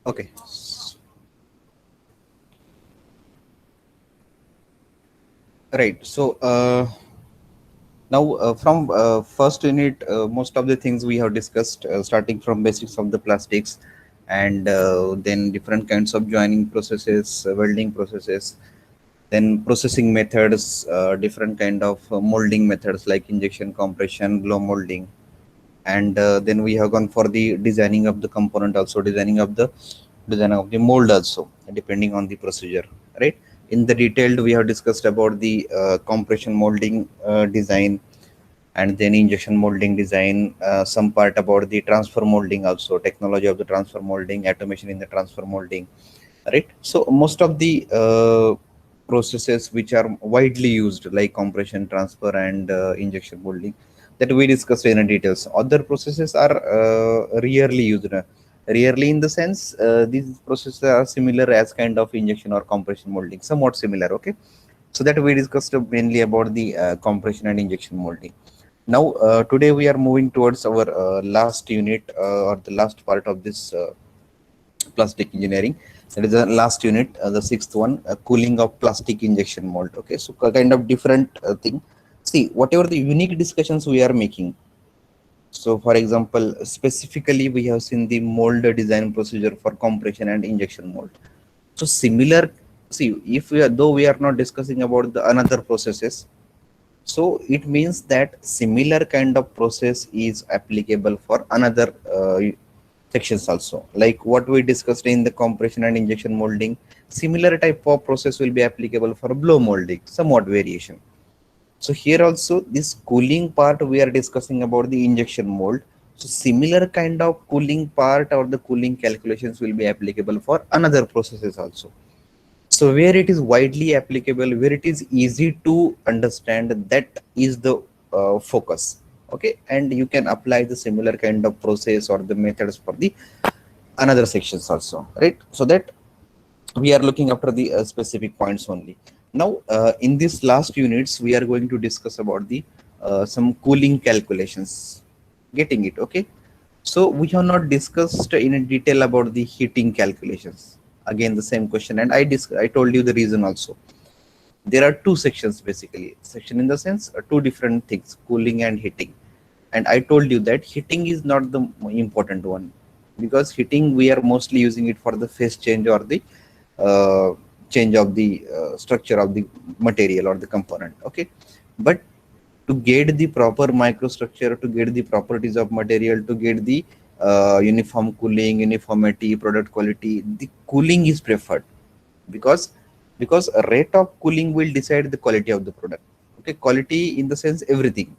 Okay. Right. So now from first unit, most of the things we have discussed, starting from basics of the plastics, and then different kinds of joining processes, welding processes, then processing methods, different kind of molding methods like injection, compression, blow molding, and then we have gone for the designing of the component, also designing of the mold also, depending on the procedure, right? In the detailed we have discussed about the compression molding design, and then injection molding design, some part about the transfer molding, also technology of the transfer molding, automation in the transfer molding, right? So most of the processes which are widely used like compression, transfer, and injection molding, that we discussed in details. Other processes are rarely used, rarely in the sense these processes are similar as kind of injection or compression molding, somewhat similar. Okay, so that we discussed mainly about the compression and injection molding. Now today we are moving towards our last unit, or the last part of this plastic engineering. That is the last unit, the sixth one, cooling of plastic injection mold. Okay, so kind of different thing. See, whatever the unique discussions we are making. So, for example, specifically we have seen the mold design procedure for compression and injection mold. So similar. See, if we are, though we are not discussing about the another processes, so it means that similar kind of process is applicable for another sections also. Like what we discussed in the compression and injection molding, similar type of process will be applicable for blow molding, somewhat variation. So here also this cooling part we are discussing about the injection mold. So similar kind of cooling part or the cooling calculations will be applicable for another processes also. So where it is widely applicable, where it is easy to understand, that is the focus. Okay, and you can apply the similar kind of process or the methods for the another sections also, right? So that we are looking after the specific points only. Now in this last units we are going to discuss about the some cooling calculations, getting it? Okay, so we have not discussed in detail about the heating calculations. Again the same question, and I told you the reason also. There are two sections basically, section in the sense two different things, cooling and heating. And I told you that heating is not the important one, because heating we are mostly using it for the phase change or the uh, change of the structure of the material or the component. Okay, but to get the proper microstructure, to get the properties of material, to get the uniform cooling, uniformity, product quality, the cooling is preferred, because a rate of cooling will decide the quality of the product. Okay, quality in the sense everything.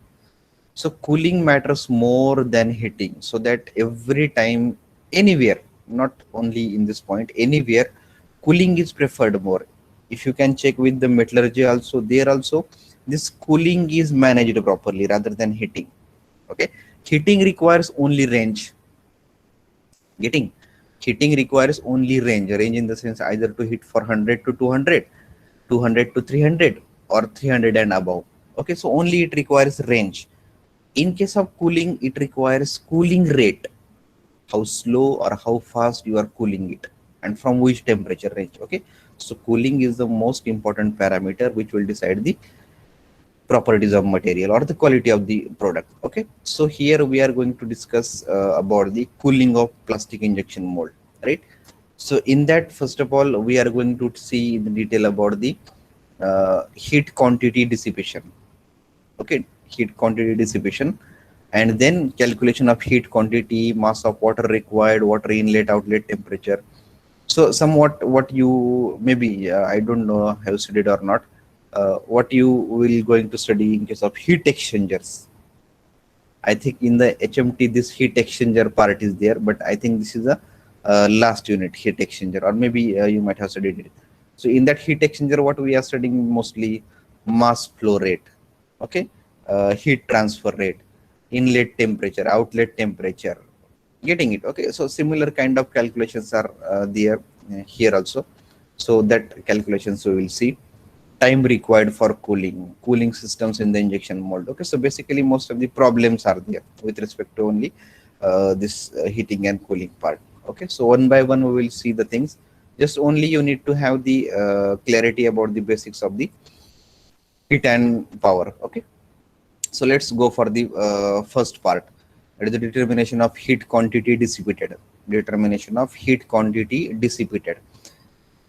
So cooling matters more than heating, so that every time, anywhere, not only in this point, anywhere, cooling is preferred more. If you can check with the metallurgy also, there also this cooling is managed properly rather than heating. Okay, heating requires only range. Getting, heating requires only range in the sense either to hit for 100 to 200, 200 to 300, or 300 and above. Okay, so only it requires range. In case of cooling, it requires cooling rate, how slow or how fast you are cooling it, and from which temperature range. Okay, so cooling is the most important parameter which will decide the properties of material or the quality of the product. Okay, so here we are going to discuss about the cooling of plastic injection mold, right? So in that, first of all, we are going to see in detail about the heat quantity dissipation. Okay, heat quantity dissipation, and then calculation of heat quantity, mass of water required, water inlet outlet temperature. So somewhat what you maybe, I don't know have studied or not, what you will going to study in case of heat exchangers. I think in the HMT this heat exchanger part is there, but I think this is a last unit, heat exchanger, or maybe you might have studied it. So in that heat exchanger, what we are studying mostly, mass flow rate. Okay, heat transfer rate, inlet temperature, outlet temperature, getting it? Okay, so similar kind of calculations are there here also. So that calculations we will see. Time required for cooling systems in the injection mold. Okay, so basically most of the problems are there with respect to only this heating and cooling part. Okay, so one by one we will see the things. Just only you need to have the clarity about the basics of the heat and power. Okay, so let's go for the first part. That is the determination of heat quantity dissipated. Determination of heat quantity dissipated.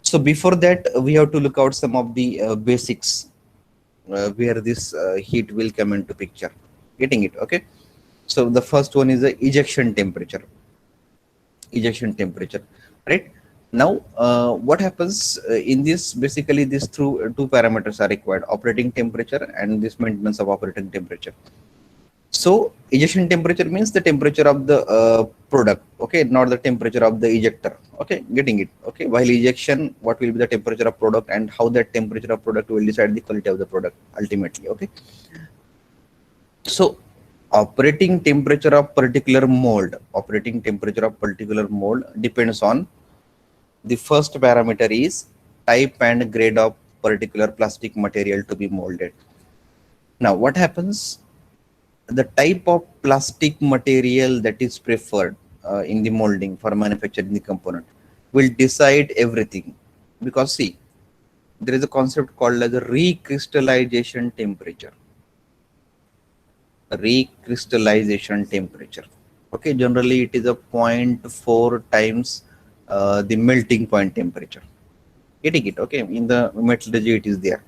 So before that, we have to look out some of the basics where this heat will come into picture. Getting it? Okay. So the first one is the ejection temperature. Ejection temperature, right? Now, what happens in this? Basically, these two parameters are required: operating temperature and this maintenance of operating temperature. So ejection temperature means the temperature of the product, okay, not the temperature of the ejector. Okay, getting it? Okay, while ejection, what will be the temperature of product and how that temperature of product will decide the quality of the product ultimately. Okay, so operating temperature of particular mold, depends on the first parameter is type and grade of particular plastic material to be molded. Now, what happens? The type of plastic material that is preferred in the molding for manufacturing the component will decide everything, because see, there is a concept called as a recrystallization temperature. Okay, generally it is a 0.4 times the melting point temperature. Getting it? Okay, in the metallurgy it is there.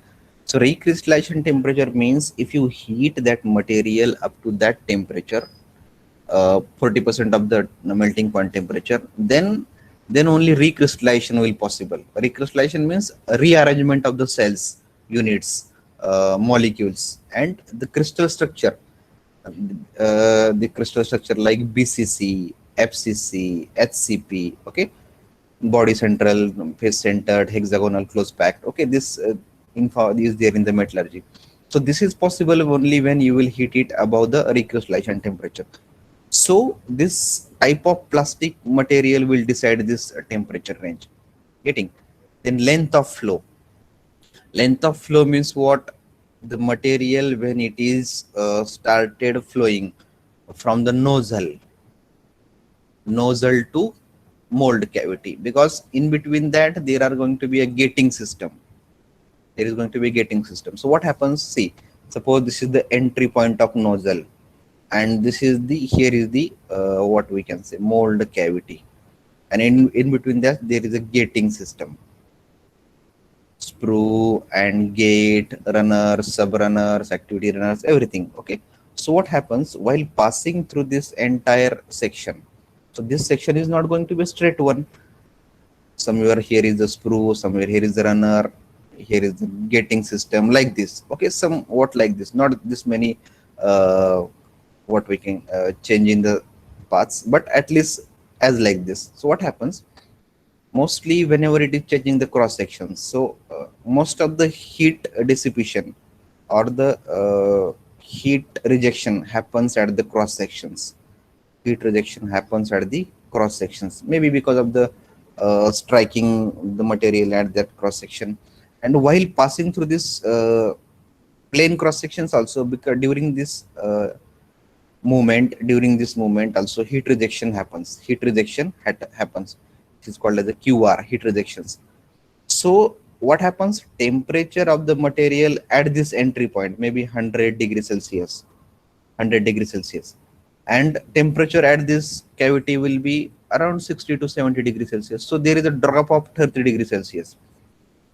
So recrystallization temperature means if you heat that material up to that temperature, 40% of the melting point temperature, then only recrystallization will possible. Recrystallization means rearrangement of the cells, units, molecules, and the crystal structure. The crystal structure like BCC, FCC, HCP. Okay, body central, face centered, hexagonal, close packed. Okay, this info is there in the metallurgy. So this is possible only when you will heat it above the recrystallization temperature. So this type of plastic material will decide this temperature range. Getting? Then length of flow. Length of flow means what? The material when it is started flowing from the nozzle to mold cavity, because in between that there are going to be a gating system. There is going to be a gating system. So what happens? See, suppose this is the entry point of nozzle, and this is the here is the what we can say mold cavity, and in between that there is a gating system, sprue and gate, runners, subrunners, activity runners, everything. Okay, so what happens while passing through this entire section? So this section is not going to be a straight one. Somewhere here is the sprue, somewhere here is the runner, here is the gating system, like this. Okay, somewhat like this, not this many what we can change in the paths, but at least as like this. So what happens? Mostly whenever it is changing the cross sections, so most of the heat dissipation or the heat rejection happens at the cross sections. Heat rejection happens at the cross sections, maybe because of the striking the material at that cross section, and while passing through this plane cross sections also, because during this movement also heat rejection happens. Happens. It is called as the QR, heat rejections. So what happens? Temperature of the material at this entry point maybe 100 degrees Celsius, 100 degrees Celsius, and temperature at this cavity will be around 60 to 70 degrees Celsius. So there is a drop of 30 degrees Celsius.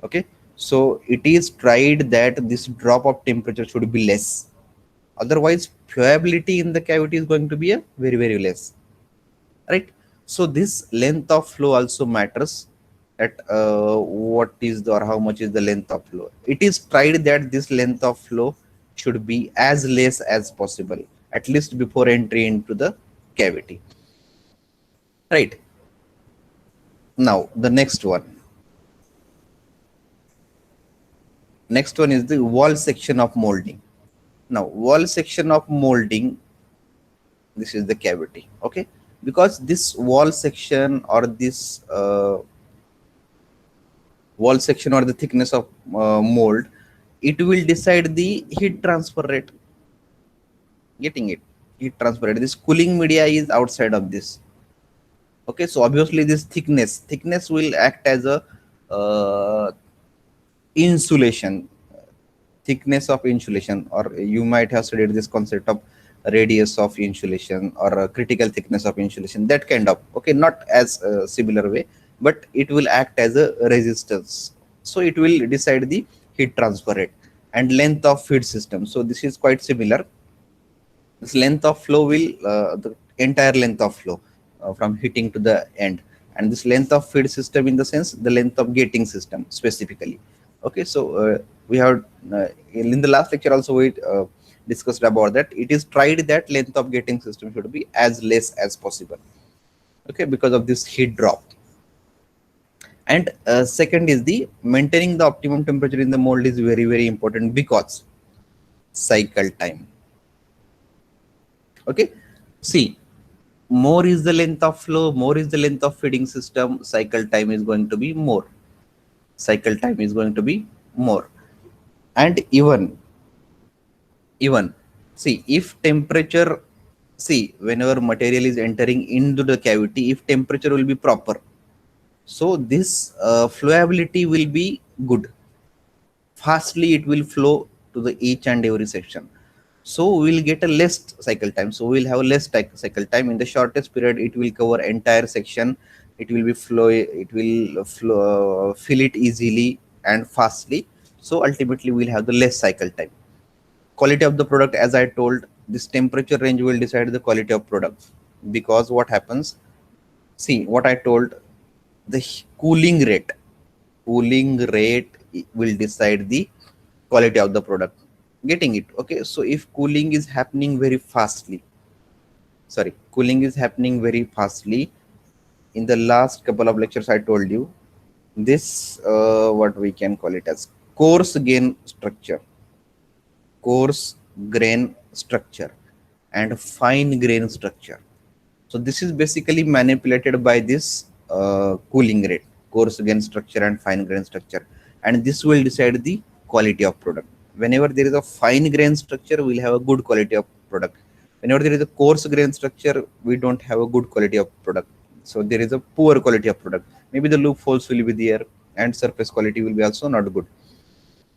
Okay, so it is tried that this drop of temperature should be less. Otherwise, flowability in the cavity is going to be a very less, right? So this length of flow also matters. At what is the, or how much is the length of flow? It is tried that this length of flow should be as less as possible, at least before entry into the cavity, right? Now the next one is the wall section of molding. Now wall section of molding, this is the cavity. Okay, because this wall section or this wall section or the thickness of mold, it will decide the heat transfer rate. Getting it? Heat transfer rate. This cooling media is outside of this. Okay, so obviously this thickness will act as a insulation, thickness of insulation, or you might have studied this concept of radius of insulation or a critical thickness of insulation, that kind of, okay, not as a similar way, but it will act as a resistance. So it will decide the heat transfer rate and length of feed system. So this is quite similar. This length of flow will the entire length of flow from heating to the end, and this length of feed system in the sense the length of gating system specifically. Okay, so we have in the last lecture also we discussed about that. It is tried that length of gating system should be as less as possible, okay, because of this heat drop. And second is the maintaining the optimum temperature in the mold is very important because cycle time. Okay, see, more is the length of flow, more is the length of feeding system, cycle time is going to be more. Cycle time is going to be more. And even see, if temperature, see, whenever material is entering into the cavity, if temperature will be proper, so this flowability will be good. Fastly it will flow to the each and every section. So we will get a less cycle time, so we'll have a less cycle time. In the shortest period it will cover entire section, it will be flow, it will flow, fill it easily and fastly. So ultimately we'll have the less cycle time. Quality of the product, as I told, this temperature range will decide the quality of product, because what happens, see what I told, the cooling rate will decide the quality of the product. Getting it? Okay, so if cooling is happening very fastly, cooling is happening very fastly, in the last couple of lectures I told you this, what we can call it as coarse grain structure, coarse grain structure and fine grain structure. So this is basically manipulated by this cooling rate, coarse grain structure and fine grain structure, and this will decide the quality of product. Whenever there is a fine grain structure, we'll have a good quality of product. Whenever there is a coarse grain structure, we don't have a good quality of product. So there is a poor quality of product. Maybe the loopholes will be there and surface quality will be also not good.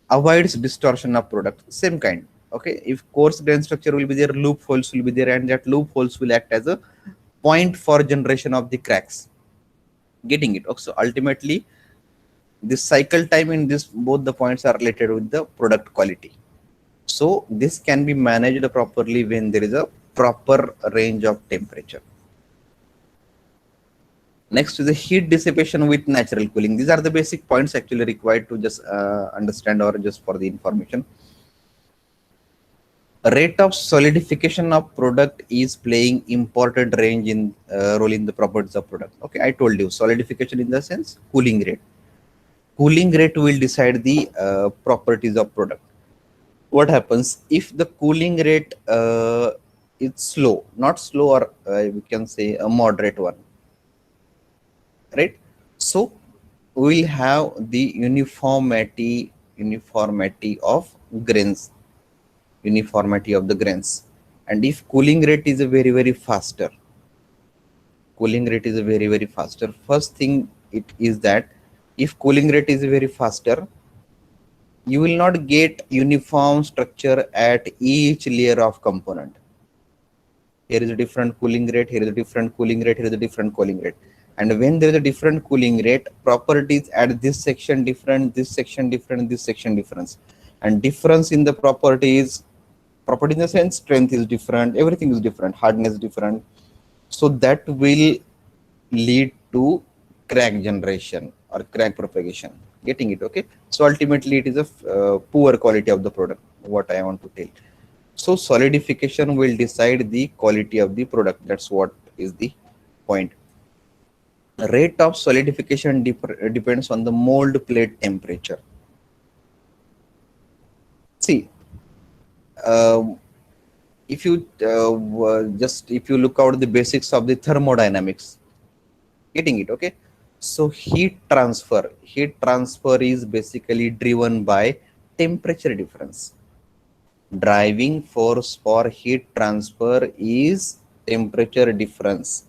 Avoids distortion of product, same kind. Okay, if coarse grain structure will be there, loopholes will be there, and that loopholes will act as a point for generation of the cracks. Getting it? Okay, so ultimately this cycle time in this both the points are related with the product quality. So this can be managed properly when there is a proper range of temperature. Next is the heat dissipation with natural cooling. These are the basic points actually required to just understand, or just for the information. Rate of solidification of product is playing important range in role in the properties of product. Okay, I told you solidification in the sense cooling rate. Cooling rate will decide the properties of product. What happens if the cooling rate is slow, not slow, or we can say a moderate one, right? So we'll have the uniformity of grains, uniformity of the grains. And if cooling rate is a very faster, cooling rate is a very faster, first thing it is that if cooling rate is very faster, you will not get uniform structure at each layer of component. Here is a different cooling rate, here is a different cooling rate, here is a different cooling rate. And when there is a different cooling rate, properties at this section different, this section different, this section difference. And difference in the properties, property in the sense strength is different, everything is different, hardness is different. So that will lead to crack generation or crack propagation. Getting it? Okay, so ultimately it is a poor quality of the product, what I want to tell. So solidification will decide the quality of the product. That's what is the point. Rate of solidification depends on the mold plate temperature. See, if you if you look out the basics of the thermodynamics, getting it? Okay, so heat transfer is basically driven by temperature difference. Driving force for heat transfer is temperature difference.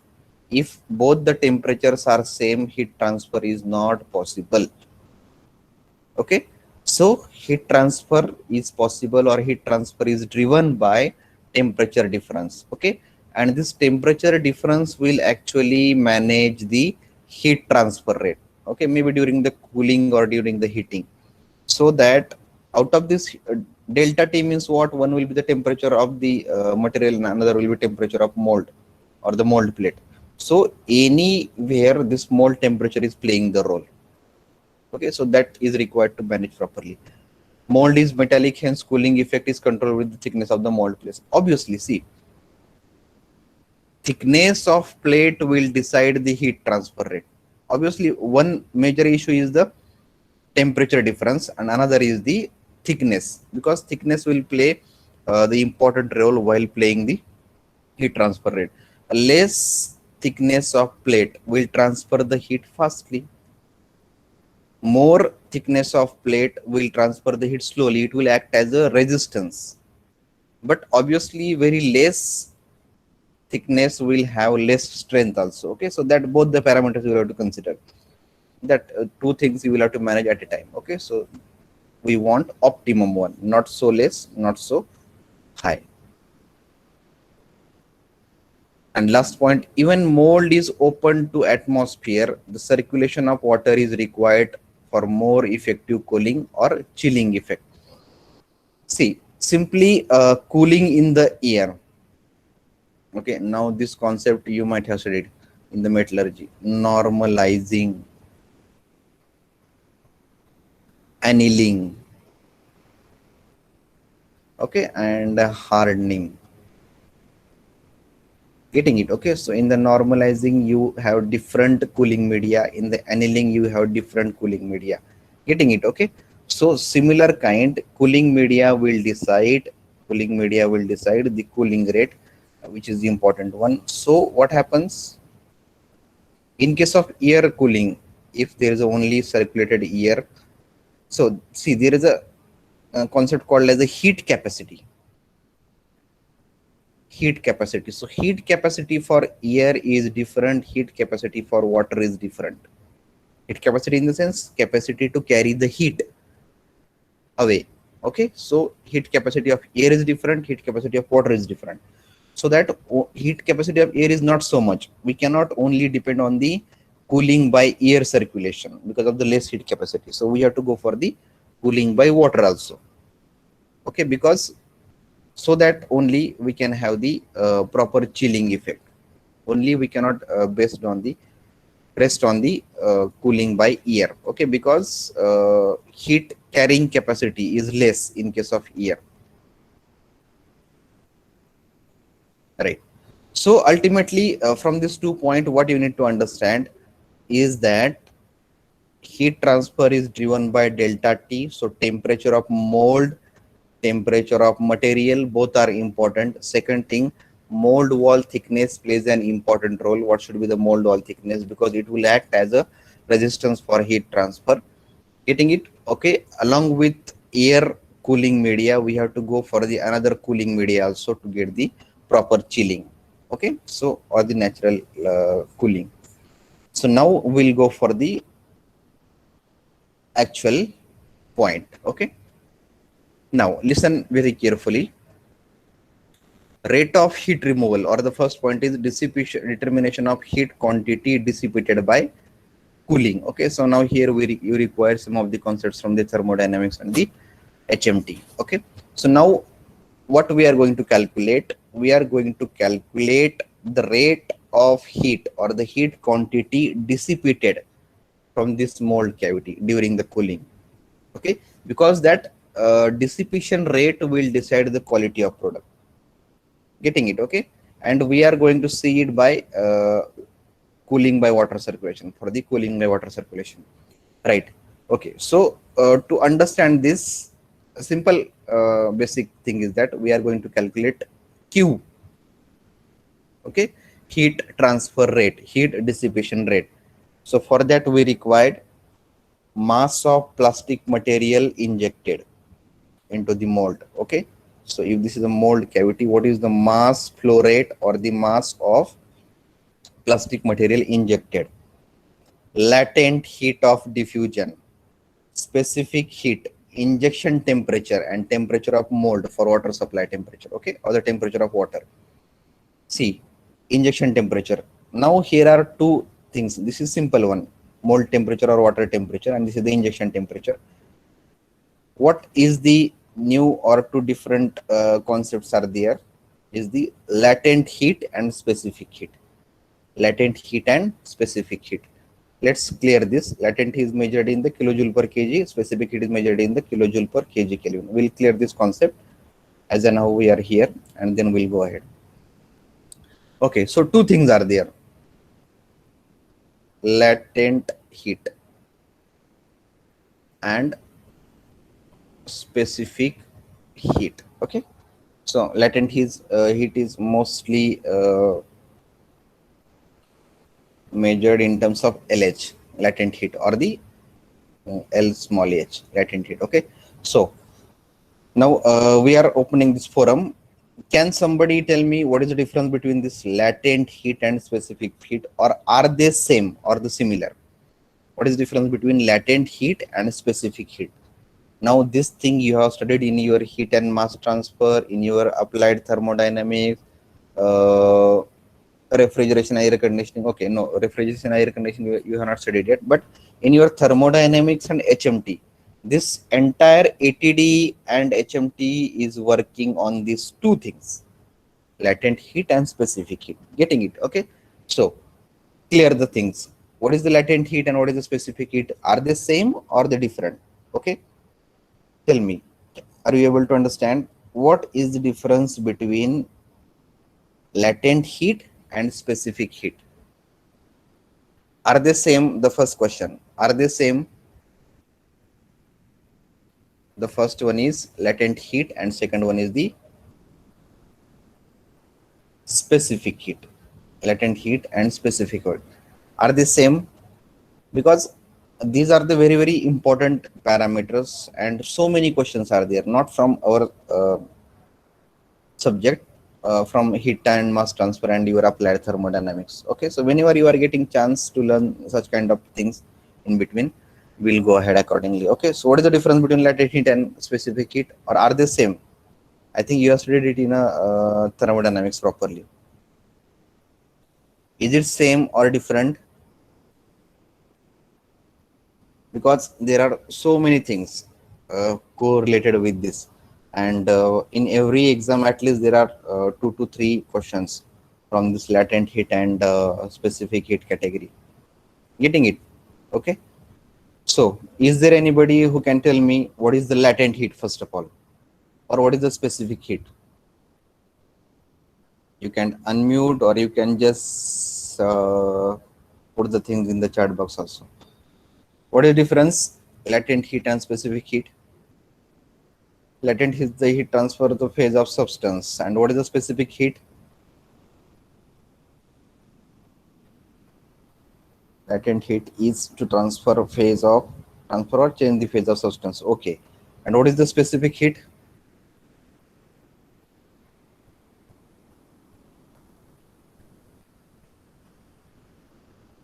If both the temperatures are same, heat transfer is not possible. Okay, so heat transfer is possible, or heat transfer is driven by temperature difference. Okay, and this temperature difference will actually manage the heat transfer rate. Okay, maybe during the cooling or during the heating. So that out of this delta T means what? One will be the temperature of the material and another will be temperature of mold or the mold plate. So anywhere this mold temperature is playing the role. Okay, so that is required to manage properly. Mold is metallic, hence cooling effect is controlled with the thickness of the mold plate. Obviously, see, thickness of plate will decide the heat transfer rate. Obviously, one major issue is the temperature difference and another is the thickness, because thickness will play the important role while playing the heat transfer rate. Less thickness of plate will transfer the heat fastly. More thickness of plate will transfer the heat slowly. It will act as a resistance. But obviously, very less thickness will have less strength also. Okay, so that both the parameters you will have to consider. That two things you will have to manage at a time. Okay, so we want optimum one, not so less, not so high. And last point, even mold is open to atmosphere, the circulation of water is required for more effective cooling or chilling effect. See, simply cooling in the air. Okay, now this concept you might have studied in the metallurgy: normalizing, annealing, okay, and hardening. Getting it? Okay, so in the normalizing you have different cooling media, in the annealing you have different cooling media. Getting it? Okay, so similar kind cooling media will decide the cooling rate, which is the important one. So what happens in case of air cooling? If there is only circulated air, so see, there is a concept called as a heat capacity. So heat capacity for air is different, heat capacity for water is different. Heat capacity in the sense capacity to carry the heat away. Okay, so heat capacity of air is different, heat capacity of water is different. So that heat capacity of air is not so much. We cannot only depend on the cooling by air circulation because of the less heat capacity. So we have to go for the cooling by water also. Okay, because so that only we can have the proper chilling effect. Only we cannot rest on the cooling by air. Okay, because heat carrying capacity is less in case of air. Right. So ultimately, from this 2 point, what you need to understand is that heat transfer is driven by delta T. So temperature of mold, temperature of material, both are important. Second thing, mold wall thickness plays an important role. What should be the mold wall thickness? Because it will act as a resistance for heat transfer. Getting it? Okay, along with air cooling media, we have to go for the another cooling media also to get the proper chilling. Okay, so or the natural cooling. So now we'll go for the actual point. Okay, now listen very carefully. Rate of heat removal, or the first point is dissipation, determination of heat quantity dissipated by cooling. Okay, so now here you require some of the concepts from the thermodynamics and the HMT. Okay, so now what we are going to calculate? We are going to calculate the rate of heat or the heat quantity dissipated from this mold cavity during the cooling. Okay, because that dissipation rate will decide the quality of product. Getting it? Okay, and we are going to see it by cooling by water circulation, for the cooling by water circulation, right? Okay, so to understand this, a simple basic thing is that we are going to calculate Q. Okay, heat transfer rate, heat dissipation rate. So for that we required mass of plastic material injected into the mold. Okay, so if this is a mold cavity, what is the mass flow rate or the mass of plastic material injected, latent heat of diffusion, specific heat, injection temperature, and temperature of mold for water supply temperature, okay, or the temperature of water. See, injection temperature. Now here are two things. This is simple one, mold temperature or water temperature, and this is the injection temperature. What is the new or two different concepts are there is the latent heat and specific heat. Latent heat and specific heat. Let's clear this. Latent heat is measured in the kilojoule per kg, specific heat is measured in the kilojoule per kg Kelvin. We'll clear this concept as and how we are here, and then we'll go ahead. Okay, so two things are there. Latent heat and specific heat. Okay, so latent heat is mostly measured in terms of LH, latent heat, or the L small h, latent heat. Okay, so now we are opening this forum. Can somebody tell me what is the difference between this latent heat and specific heat, or are they same or the similar? What is the difference between latent heat and specific heat? Now this thing you have studied in your heat and mass transfer, in your applied thermodynamics, refrigeration, air conditioning. Okay, no, refrigeration, air conditioning you have not studied yet, but in your thermodynamics and HMT, this entire ATD and HMT is working on these two things, latent heat and specific heat. Getting it? Okay, so clear the things. What is the latent heat and what is the specific heat? Are they same or they different? Okay, tell me, are you able to understand what is the difference between latent heat and specific heat? Are they same? The first question, are they same? The first one is latent heat and second one is the specific heat. Latent heat and specific heat, are they same? Because these are the very, very important parameters, and so many questions are there, not from our subject, from heat and mass transfer and your applied thermodynamics. Okay, so whenever you are getting chance to learn such kind of things in between, we'll go ahead accordingly. Okay, so what is the difference between latent heat and specific heat, or are they same? I think you have studied it in a thermodynamics properly. Is it same or different? Because there are so many things correlated with this, and in every exam at least there are 2 to 3 questions from this latent heat and specific heat category. Getting it? Okay, so is there anybody who can tell me what is the latent heat first of all, or what is the specific heat? You can unmute, or you can just put the things in the chat box also. What is the difference? Latent heat and specific heat. Latent heat is the heat transfer to the phase of substance, and what is the specific heat? Latent heat is to transfer or change the phase of substance. Okay, and what is the specific heat?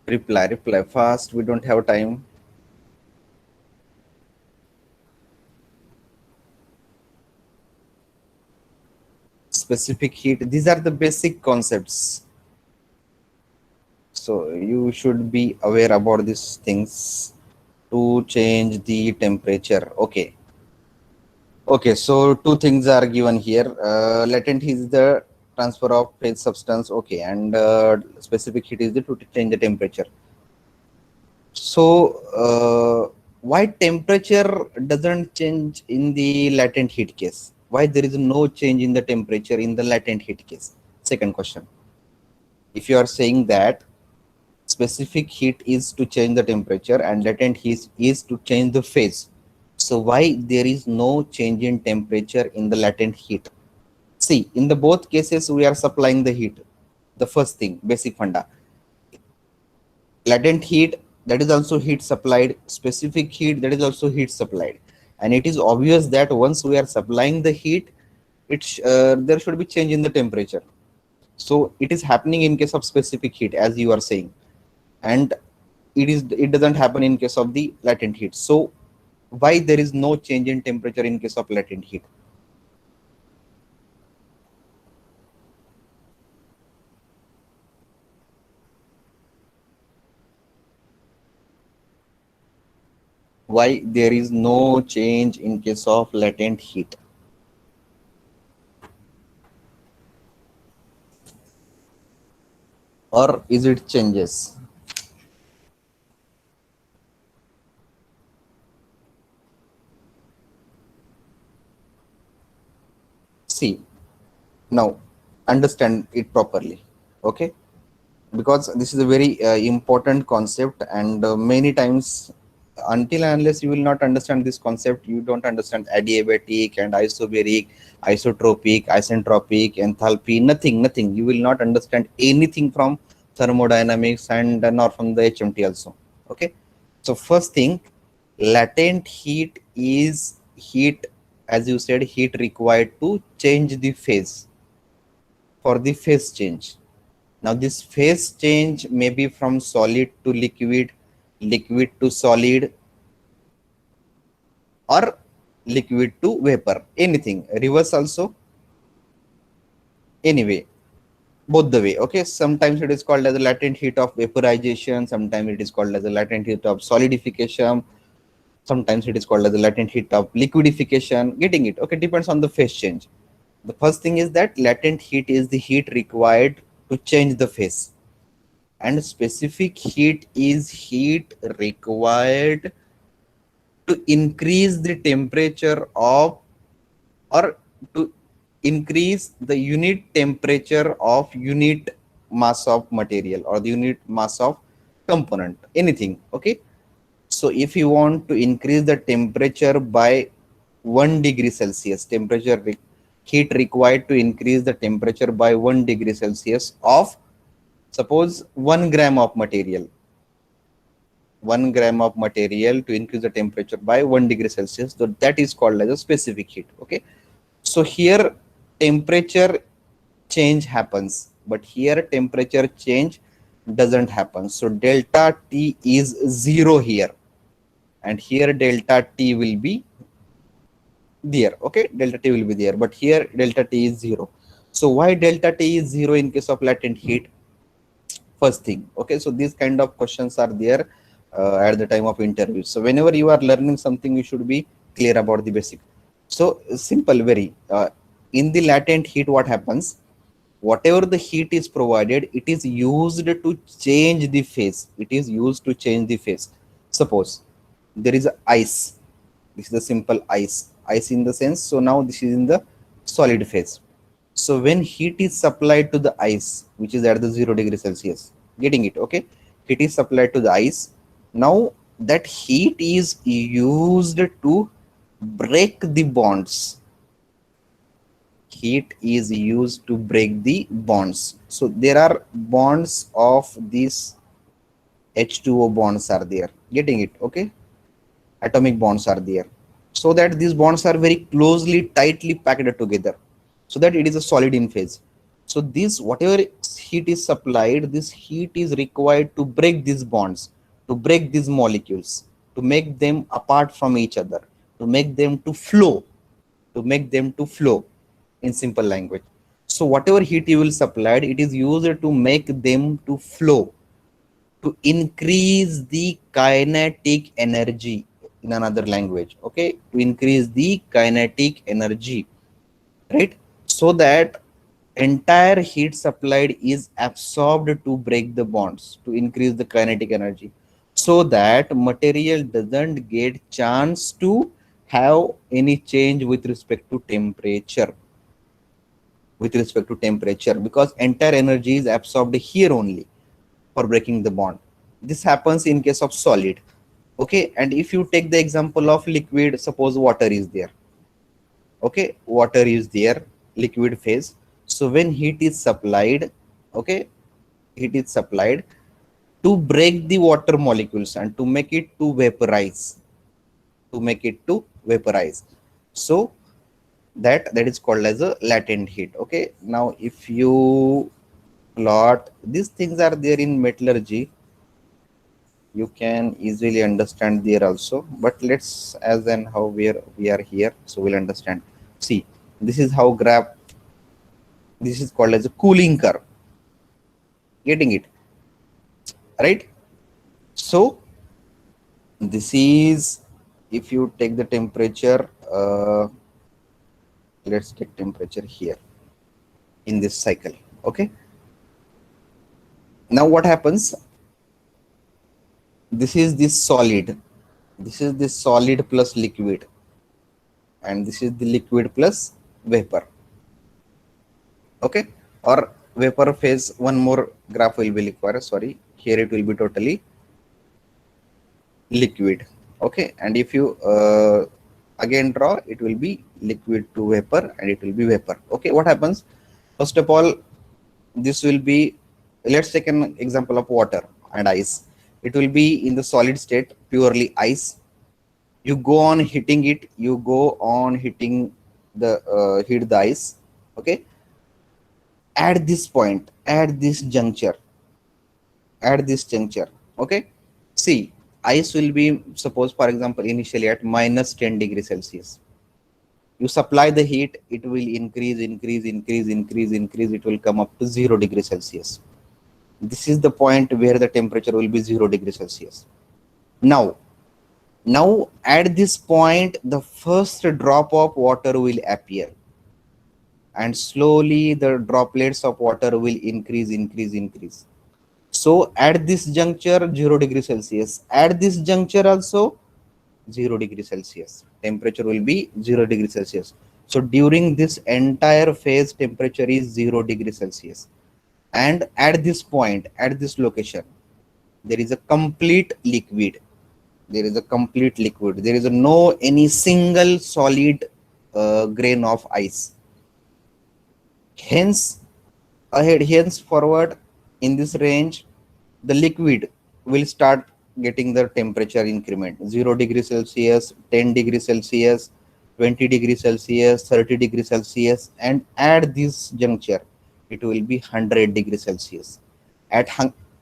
Reply fast, we don't have time. Specific heat, these are the basic concepts, so you should be aware about these things to change the temperature. Okay, so two things are given here. Latent heat is the transfer of phase substance, okay, and specific heat is the to change the temperature. So why temperature doesn't change in the latent heat case? Why there is no change in the temperature in the latent heat case? Second question. If you are saying that specific heat is to change the temperature and latent heat is to change the phase, so why there is no change in temperature in the latent heat? See, in the both cases we are supplying the heat. The first thing, basic funda. Latent heat, that is also heat supplied. Specific heat, that is also heat supplied. And it is obvious that once we are supplying the heat, there should be change in the temperature. So it is happening in case of specific heat, as you are saying, and it doesn't happen in case of the latent heat. So why there is no change in temperature in case of latent heat? Why there is no change in case of latent heat? Or is it changes? See, now understand it properly, okay? Because this is a very important concept, and many times, until and unless you will not understand this concept, you don't understand adiabatic and isobaric, isotropic, isentropic, enthalpy, nothing. You will not understand anything from thermodynamics and nor from the HMT also. Okay. So first thing, latent heat is heat, as you said, heat required to change the phase, for the phase change. Now this phase change may be from solid to liquid, liquid to solid, or liquid to vapor, anything, reverse also, anyway, both the way. Okay, sometimes it is called as a latent heat of vaporization, sometimes it is called as a latent heat of solidification, sometimes it is called as a latent heat of liquidification, getting it? Okay, depends on the phase change. The first thing is that latent heat is the heat required to change the phase, and specific heat is heat required to increase the temperature of, or to increase the unit temperature of unit mass of material, or the unit mass of component, anything. Okay, so if you want to increase the temperature by 1 degree Celsius, heat required to increase the temperature by 1 degree Celsius of, suppose, 1 gram of material, 1 gram of material to increase the temperature by 1 degree Celsius. So that is called as a specific heat. Okay. So here temperature change happens, but here temperature change doesn't happen. So delta T is 0 here, and here delta T will be there. Okay. Delta T will be there, but here delta T is 0. So why delta T is 0 in case of latent heat? First thing. Okay, so these kind of questions are there at the time of interview. So whenever you are learning something, you should be clear about the basic. So simple, very in the latent heat, what happens? Whatever the heat is provided, it is used to change the phase. It is used to change the phase. Suppose there is a ice. This is a simple ice in the sense. So now this is in the solid phase. So when heat is supplied to the ice, which is at the 0 degree Celsius, getting it? Okay, heat is supplied to the ice. Now that heat is used to break the bonds. Heat is used to break the bonds. So there are bonds of these H2O bonds are there. Getting it? Okay, atomic bonds are there, so that these bonds are very closely tightly packed together, so that it is a solid in phase. So this, whatever heat is supplied, this heat is required to break these bonds, to break these molecules, to make them apart from each other, to make them to flow, to make them to flow, in simple language. So whatever heat you will supply, it is used to make them to flow, to increase the kinetic energy, in another language. Okay, to increase the kinetic energy, right? So that entire heat supplied is absorbed to break the bonds, to increase the kinetic energy, so that material doesn't get chance to have any change with respect to temperature, because entire energy is absorbed here only for breaking the bond. This happens in case of solid. Okay, and if you take the example of liquid, suppose water is there. Okay, water is there, liquid phase. So when heat is supplied, okay, heat is supplied to break the water molecules and to make it to vaporize, to make it to vaporize. So that is called as a latent heat. Okay, now if you plot. These things are there in metallurgy. You can easily understand there also. But let's as in how we are here, so we'll understand. See, this is how graph. This is called as a cooling curve. Getting it right? So this is, if you take the temperature, let's take temperature here in this cycle. Okay, now what happens, this is this solid plus liquid, and this is the liquid plus vapor. Okay, or vapor phase, one more graph will be required. Sorry, here it will be totally liquid. Okay, and if you again draw, it will be liquid to vapor, and it will be vapor. Okay, what happens, first of all, this will be, let's take an example of water and ice. It will be in the solid state, purely ice. You go on hitting it, you go on hitting the hit the ice. Okay, at this point, at this juncture, okay, see, ice will be, suppose for example, initially at minus 10 degrees Celsius. You supply the heat, it will increase, it will come up to 0 degrees Celsius. This is the point where the temperature will be 0 degrees Celsius. Now at this point, the first drop of water will appear, and slowly the droplets of water will increase. So at this juncture, 0 degrees Celsius. At this juncture also, 0 degrees Celsius. Temperature will be 0 degrees Celsius. So during this entire phase, temperature is 0 degrees Celsius. And at this point, at this location, there is a complete liquid. There is a complete liquid. There is no any single solid grain of ice. Hence, henceforward, in this range, the liquid will start getting the temperature increment: 0 degrees Celsius, 10 degrees Celsius, 20 degrees Celsius, 30 degrees Celsius, and at this juncture, it will be 100 degrees Celsius. I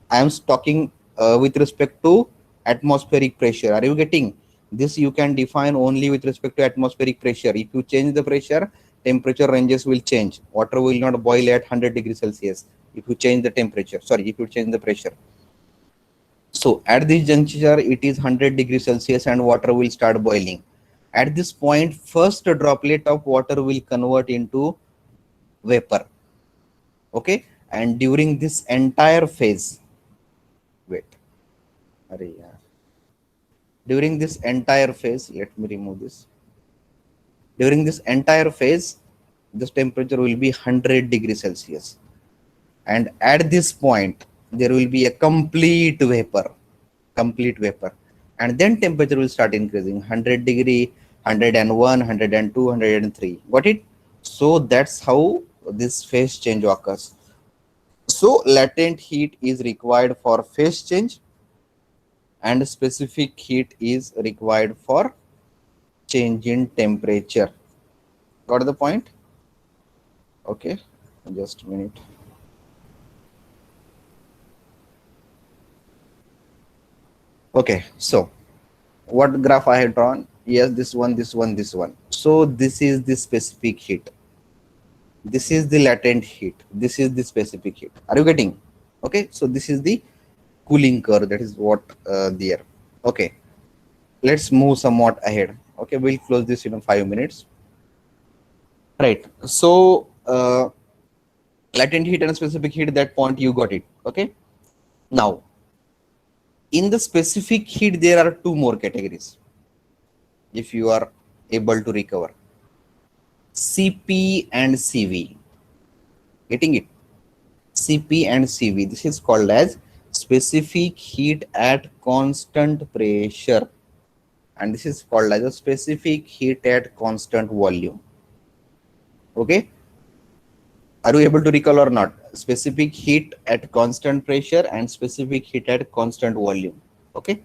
am talking with respect to atmospheric pressure. Are you getting this? You can define only with respect to atmospheric pressure. If you change the pressure, temperature ranges will change. Water will not boil at 100 degrees Celsius if you change the temperature. Sorry, if you change the pressure. So at this juncture, it is 100 degrees Celsius and water will start boiling. At this point, first droplet of water will convert into vapor. Okay, and during this entire phase, during this entire phase, let me remove this. During this entire phase, this temperature will be 100 degrees Celsius. And at this point, there will be a complete vapor. And then temperature will start increasing: 100 degree, 101, 102, 103. Got it? So that's how this phase change occurs. So latent heat is required for phase change, and specific heat is required for change in temperature. Got the point? Okay, just a minute. Okay, so what graph I have drawn? Yes, this one. So this is the specific heat. This is the latent heat. This is the specific heat. Are you getting? Okay, so this is the cooling curve. That is what there. Okay, let's move somewhat ahead. Okay, we'll close this in 5 minutes. Right. So latent heat and specific heat, that point you got it. Okay. Now, in the specific heat, there are two more categories. If you are able to recover, CP and CV. Getting it? CP and CV. This is called as specific heat at constant pressure, and this is called as a specific heat at constant volume. Okay. Are you able to recall or not? Specific heat at constant pressure and specific heat at constant volume. Okay.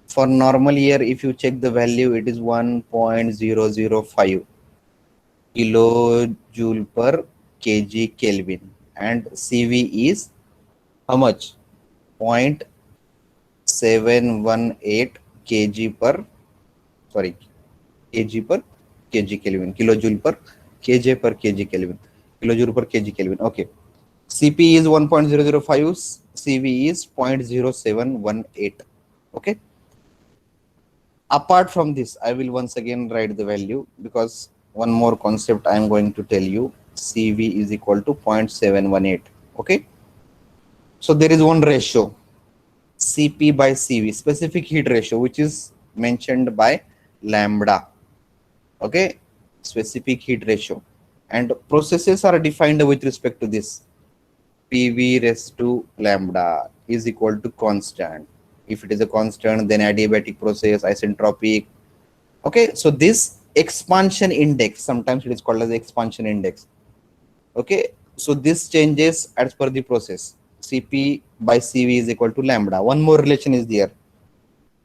For normal air, if you check the value, it is 1.005 kilojoule per kg Kelvin. and CV is how much? 0.718 kg per, sorry, kg per kg Kelvin, kilojoule per kj per kg Kelvin, kilojoule per kg Kelvin. Okay. CP is 1.005, CV is 0.0718. Okay. Apart from this, I will once again write the value, because one more concept I am going to tell you. CV is equal to 0.718. Okay. So there is one ratio, CP by CV, specific heat ratio, which is mentioned by lambda. Okay. Specific heat ratio. And processes are defined with respect to this. PV raised to lambda is equal to constant. If it is a constant, then adiabatic process, isentropic. Okay, so this expansion index, sometimes it is called as expansion index. Okay, so this changes as per the process. CP by CV is equal to lambda. One more relation is there.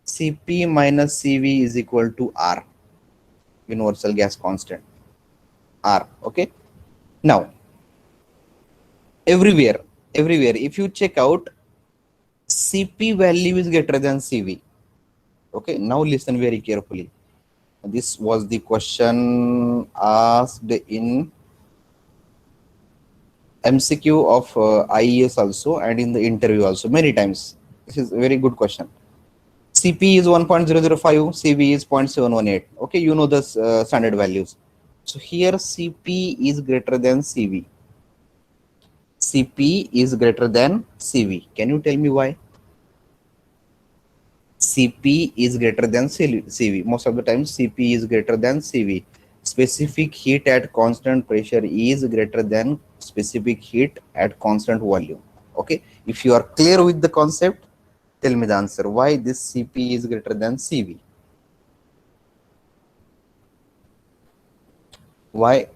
CP minus CV is equal to R, universal gas constant, R. Okay, now everywhere, if you check out, CP value is greater than CV. Okay, now listen very carefully. This was the question asked in MCQ of IES also, and in the interview also many times. This is a very good question. CP is 1.005, CV is 0.718. Okay, you know the standard values. So here CP is greater than CV. CP is greater than CV. Can you tell me why? CP is greater than CV. Most of the time CP is greater than CV. Specific heat at constant pressure is greater than specific heat at constant volume. Okay, if you are clear with the concept, tell me the answer. Why this CP is greater than CV? Why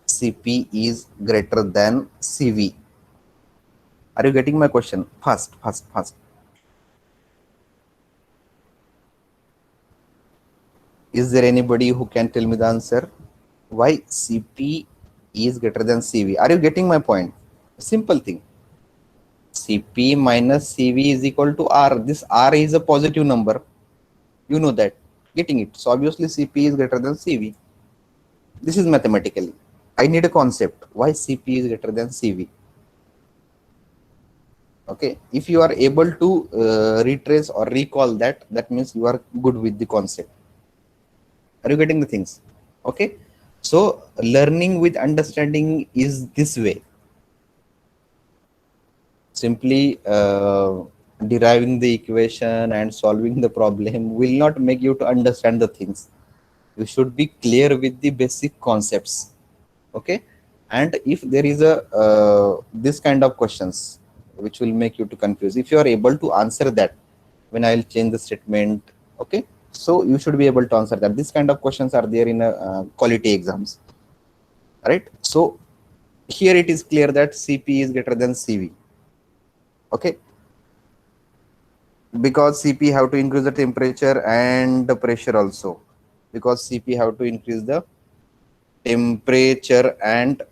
CP is greater than CV? Are you getting my question? Fast. Is there anybody who can tell me the answer? Why CP is greater than CV? Are you getting my point? Simple thing. CP minus CV is equal to R. This R is a positive number. You know that. Getting it. So obviously CP is greater than CV. This is mathematically. I need a concept. Why CP is greater than CV? Okay. If you are able to retrace or recall that, that means you are good with the concept. Are you getting the things? Okay. So learning with understanding is this way. Simply deriving the equation and solving the problem will not make you to understand the things. You should be clear with the basic concepts. Okay. And if there is a this kind of questions which will make you to confuse, if you are able to answer that, when I will change the statement, okay, so you should be able to answer that. This kind of questions are there in a quality exams, right? So here it is clear that CP is greater than CV. Okay, because CP have to increase the temperature and the pressure also, because CP have to increase the temperature and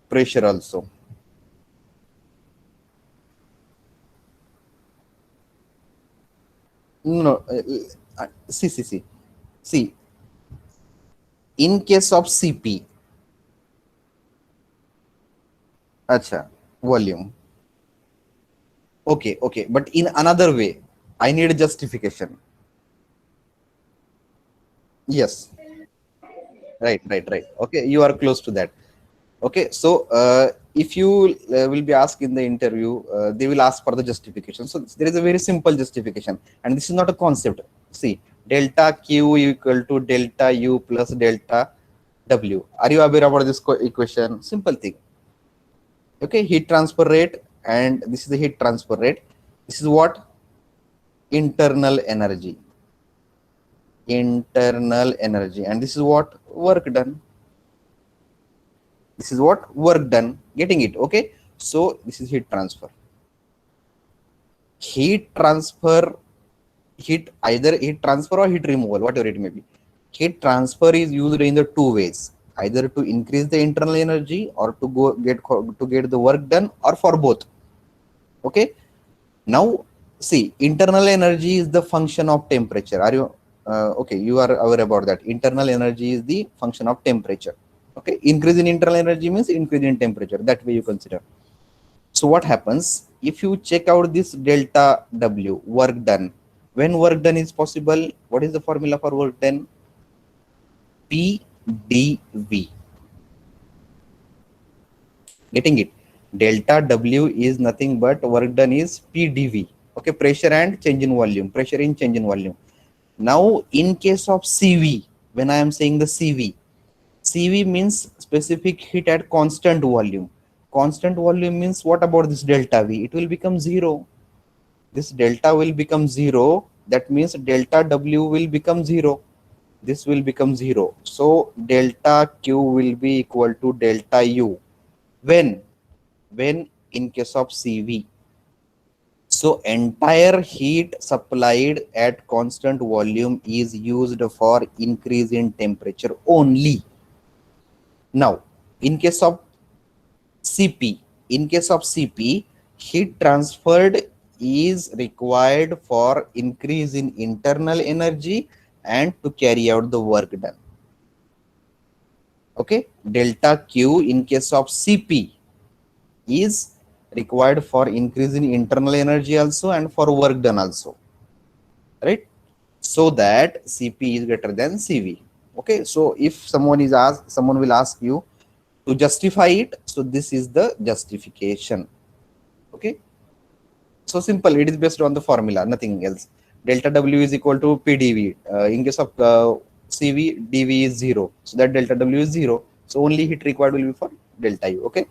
pressure also. No, see, in case of CP, acha, volume. Okay, but in another way, I need a justification. Yes, right. Okay, you are close to that. Okay, so if you will be asked in the interview, they will ask for the justification. So there is a very simple justification, and this is not a concept. See, delta Q equal to delta U plus delta W. Are you aware about this equation? Simple thing. Okay, heat transfer rate, and this is the heat transfer rate. This is what? Internal energy. Internal energy, and this is what? Work done. This is what? Work done. Getting it? Okay. So this is heat transfer. Heat transfer, either heat transfer or heat removal, whatever it may be. Heat transfer is used in the two ways. either to increase the internal energy or to get the work done, or for both. Okay. Now, see, internal energy is the function of temperature. Are you okay? You are aware about that. Internal energy is the function of temperature. Okay. Increase in internal energy means increase in temperature. That way you consider. So what happens if you check out this delta W, work done? When work done is possible, what is the formula for work done? PdV. Getting it? Delta W is nothing but work done is PdV. Okay, pressure and change in volume. Pressure in change in volume. Now, in case of CV, when I am saying the CV means specific heat at constant volume. Constant volume means what about this delta V? It will become zero. This delta will become zero. That means delta W will become zero. This will become zero. So delta Q will be equal to delta U. When in case of CV. So entire heat supplied at constant volume is used for increase in temperature only. Now, in case of CP, heat transferred is required for increase in internal energy and to carry out the work done. Okay, delta Q in case of CP is required for increase in internal energy also and for work done also, right? So that CP is greater than CV. Okay, so if someone will ask you to justify it, so this is the justification. Okay, so simple, it is based on the formula, nothing else. Delta W is equal to PdV. In case of CV, dV is 0, so that delta W is 0, so only heat required will be for delta U. Okay,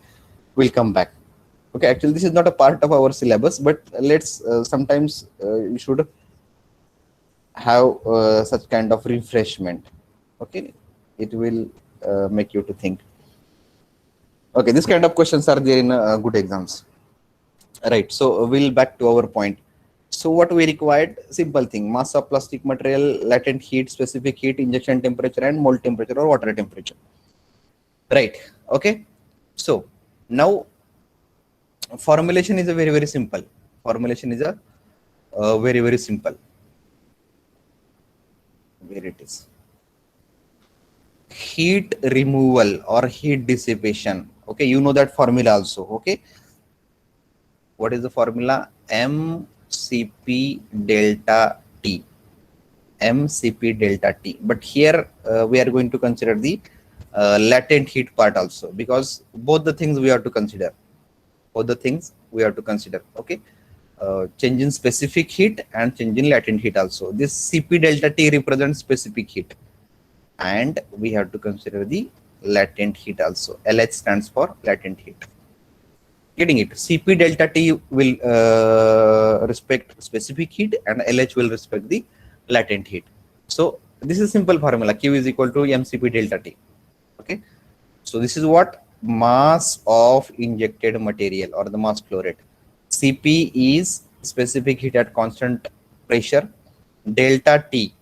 we'll come back. Okay, actually this is not a part of our syllabus, but let's sometimes you should have such kind of refreshment. Okay, it will make you to think. Okay, this kind of questions are there in good exams, right? So we'll back to our point. So what we required? Simple thing: mass of plastic material, latent heat, specific heat, injection temperature, and mold temperature or water temperature. Right. Okay. So now formulation is a very simple. Formulation is a very simple. Where it is? Heat removal or heat dissipation. Okay, you know that formula also. Okay, what is the formula? MCP delta T. MCP delta T. But here we are going to consider the latent heat part also, because both the things we have to consider. Okay, change in specific heat and change in latent heat also. This CP delta T represents specific heat, and we have to consider the latent heat also. LH stands for latent heat. Getting it? CP delta T will respect specific heat and LH will respect the latent heat. So this is simple formula. Q is equal to MCP delta T. Okay. So this is what? Mass of injected material or the mass flow rate. CP is specific heat at constant pressure. Delta T,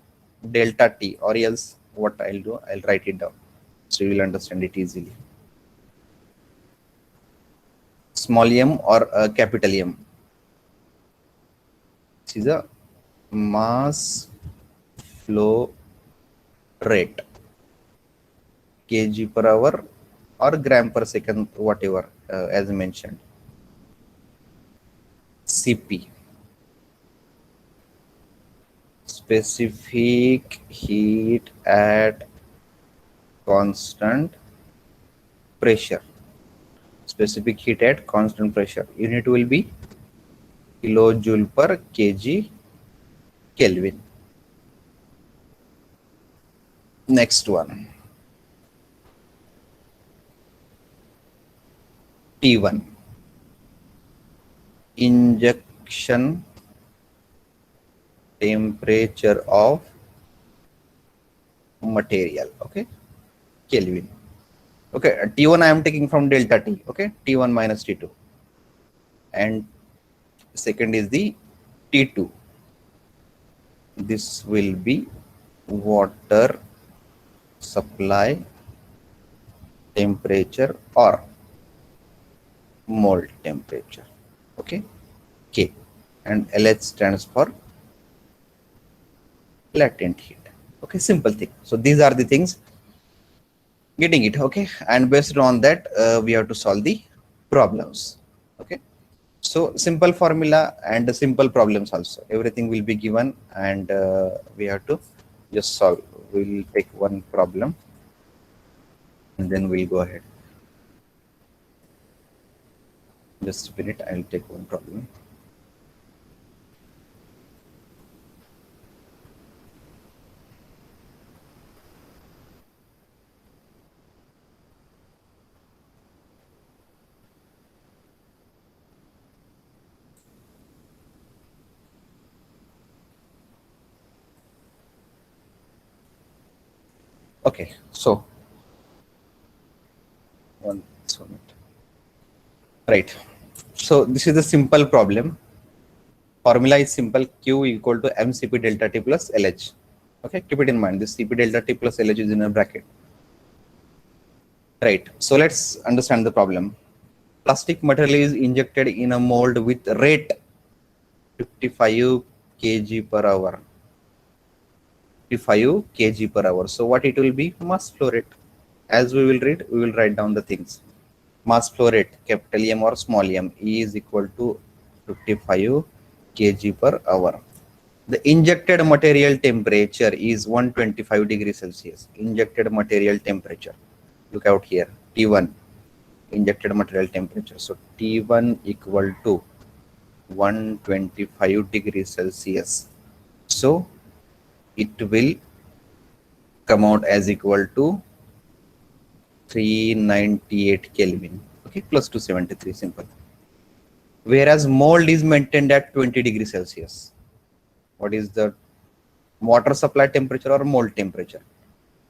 or else what I'll do, I'll write it down so you will understand it easily. Small m or capital M. This is a mass flow rate, kg per hour or gram per second, whatever, as mentioned. CP, specific heat at constant pressure. Specific heat at constant pressure. Unit will be kilojoule per kg Kelvin. Next one. T1. Injection temperature of material. Okay, Kelvin. Okay, T1 I am taking from delta T. Okay, T1 minus T2, and second is the T2. This will be water supply temperature or mold temperature. Okay, K, and LH stands for latent heat. Okay, simple thing. So these are the things, getting it. Okay, and based on that we have to solve the problems. Okay, so simple formula and simple problems also, everything will be given, and we have to just solve. We'll take one problem and then we'll go ahead. Just a minute, I'll take one problem. Okay, so one minute. Right, so this is a simple problem. Formula is simple, Q equal to mCp delta T plus LH. Okay, keep it in mind, this Cp delta T plus LH is in a bracket. Right, so let's understand the problem. Plastic material is injected in a mold with rate 55 kg per hour. 55 kg per hour. So what it will be? Mass flow rate. As we will read, we will write down the things. Mass flow rate, capital M or small m, E is equal to 55 kg per hour. The injected material temperature is 125 degrees Celsius. Injected material temperature. Look out here, T1, injected material temperature. So T1 equal to 125 degrees Celsius. So it will come out as equal to 398 Kelvin. Okay, plus 273, simple. Whereas mold is maintained at 20 degrees Celsius. What is the water supply temperature or mold temperature?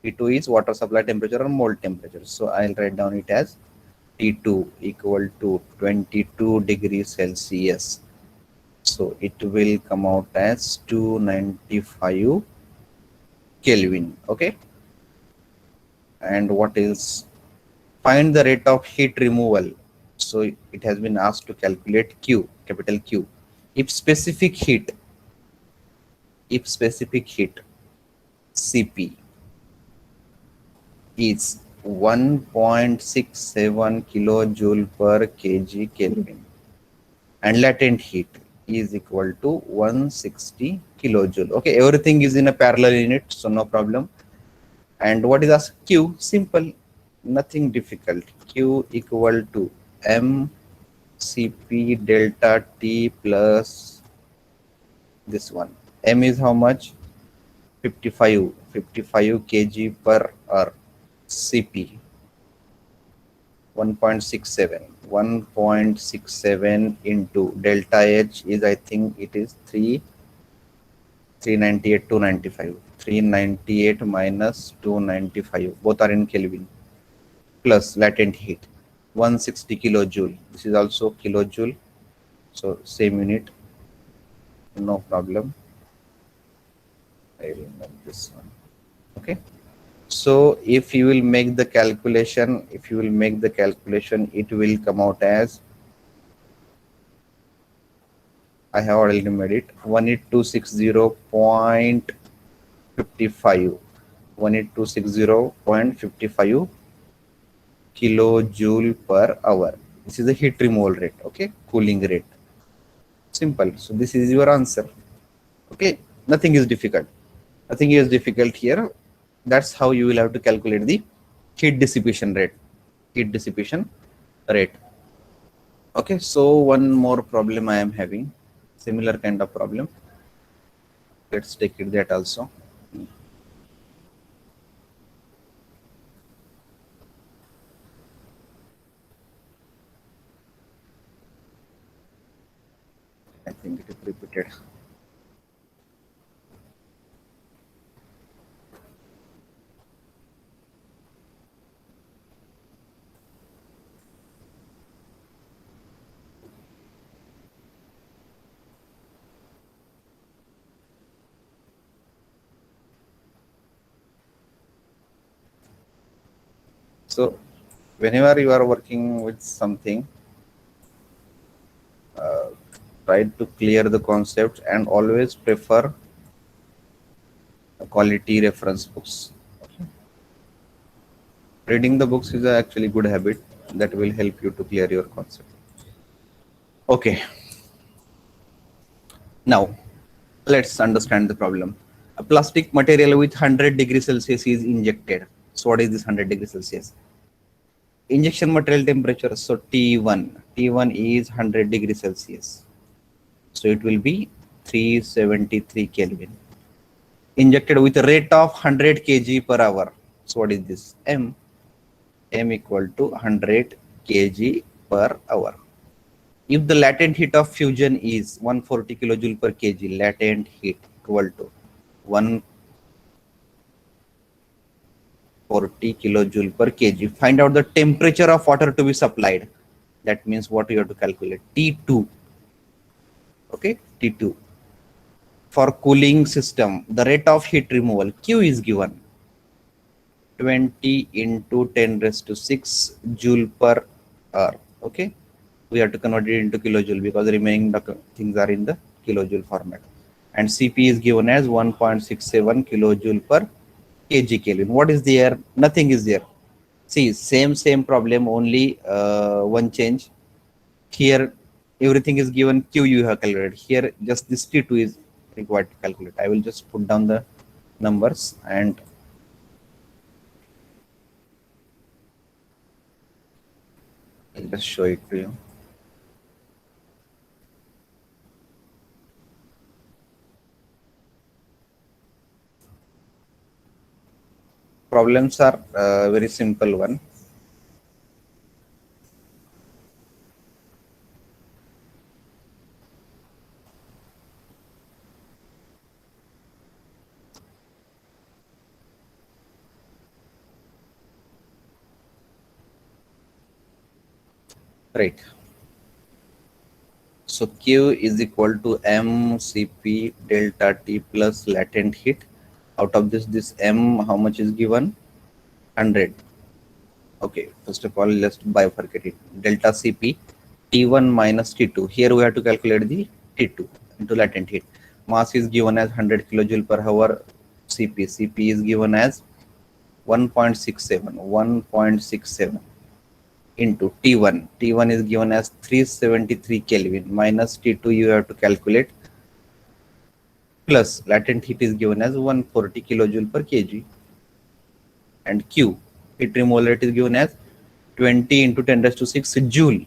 T2 is water supply temperature or mold temperature. So I'll write down it as T2 equal to 22 degrees Celsius. So it will come out as 295 Kelvin. Okay. And what else? Find the rate of heat removal. So it has been asked to calculate Q, capital Q. If specific heat Cp is 1.67 kilojoule per kg Kelvin and latent heat is equal to 160 kilojoule. Okay, everything is in a parallel unit, so no problem. And what is asked? Q, simple, nothing difficult. Q equal to m Cp delta T plus this one. M is how much? 55 kg per hour. Cp 1.67 into delta H is, I think it is 398 295. 398 minus 295, both are in Kelvin, plus latent heat 160 kilojoule. This is also kilojoule, so same unit, no problem. I will make this one. Okay, so if you will make the calculation, it will come out as, I have already made it, 18260.55 18260.55 kilojoule per hour. This is the heat removal rate. Okay, cooling rate. Simple. So this is your answer. Okay, nothing is difficult. Nothing is difficult here. That's how you will have to calculate the heat dissipation rate. Heat dissipation rate. Okay, so one more problem I am having. Similar kind of problem. Let's take it that also. I think it is repeated. So whenever you are working with something, uh, try to clear the concept and always prefer quality reference books. Okay. Reading the books is a actually good habit that will help you to clear your concept. Okay, now let's understand the problem. A plastic material with 100 degrees Celsius is injected. So what is this 100 degrees Celsius? Injection material temperature. So T1 is 100 degrees Celsius. So it will be 373 Kelvin. Injected with a rate of 100 kg per hour. So what is this? M equal to 100 kg per hour. If the latent heat of fusion is 140 kilojoule per kg, latent heat equal to 140 kilojoule per kg. Find out the temperature of water to be supplied. That means what you have to calculate? T2. Okay, T2. For cooling system, the rate of heat removal Q is given 20 into 10 raised to 6 joule per hour. Okay, we have to convert it into kilojoule because the remaining things are in the kilojoule format. And Cp is given as 1.67 kilojoule per kg Kelvin. What is there? Nothing is there. See, same problem, only one change. Here, everything is given Q you have calculated. Here, just this T2 is required to calculate. I will just put down the numbers and I'll just show it to you. Problems are very simple one. Right. So Q is equal to mCp delta T plus latent heat. Out of this M, how much is given? 100. Okay, first of all, let's bifurcate it. Delta Cp, T1 minus T2. Here we have to calculate the T2 into latent heat. Mass is given as 100 kilojoule per hour. Cp is given as 1.67 into T1. T1 is given as 373 Kelvin minus T2 you have to calculate, plus latent heat is given as 140 kilojoule per kg, and Q, heat removal rate, is given as 20 into 10 raised to 6 joule.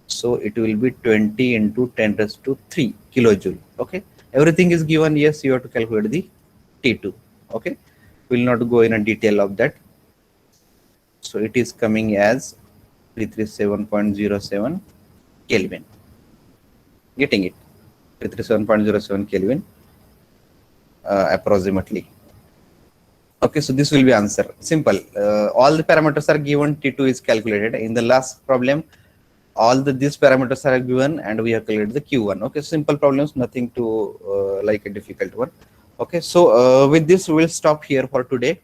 So it will be 20 into 10 raised to 3 kilojoule. Okay, everything is given. Yes, you have to calculate the T2. Okay, we will not go in a detail of that. So it is coming as 337.07 Kelvin. Getting it? 337.07 Kelvin approximately. Okay, so this will be answer. Simple. All the parameters are given. T2 is calculated. In the last problem, all these parameters are given and we have calculated the Q1. Okay, simple problems, nothing to like a difficult one. Okay, so with this we will stop here for today.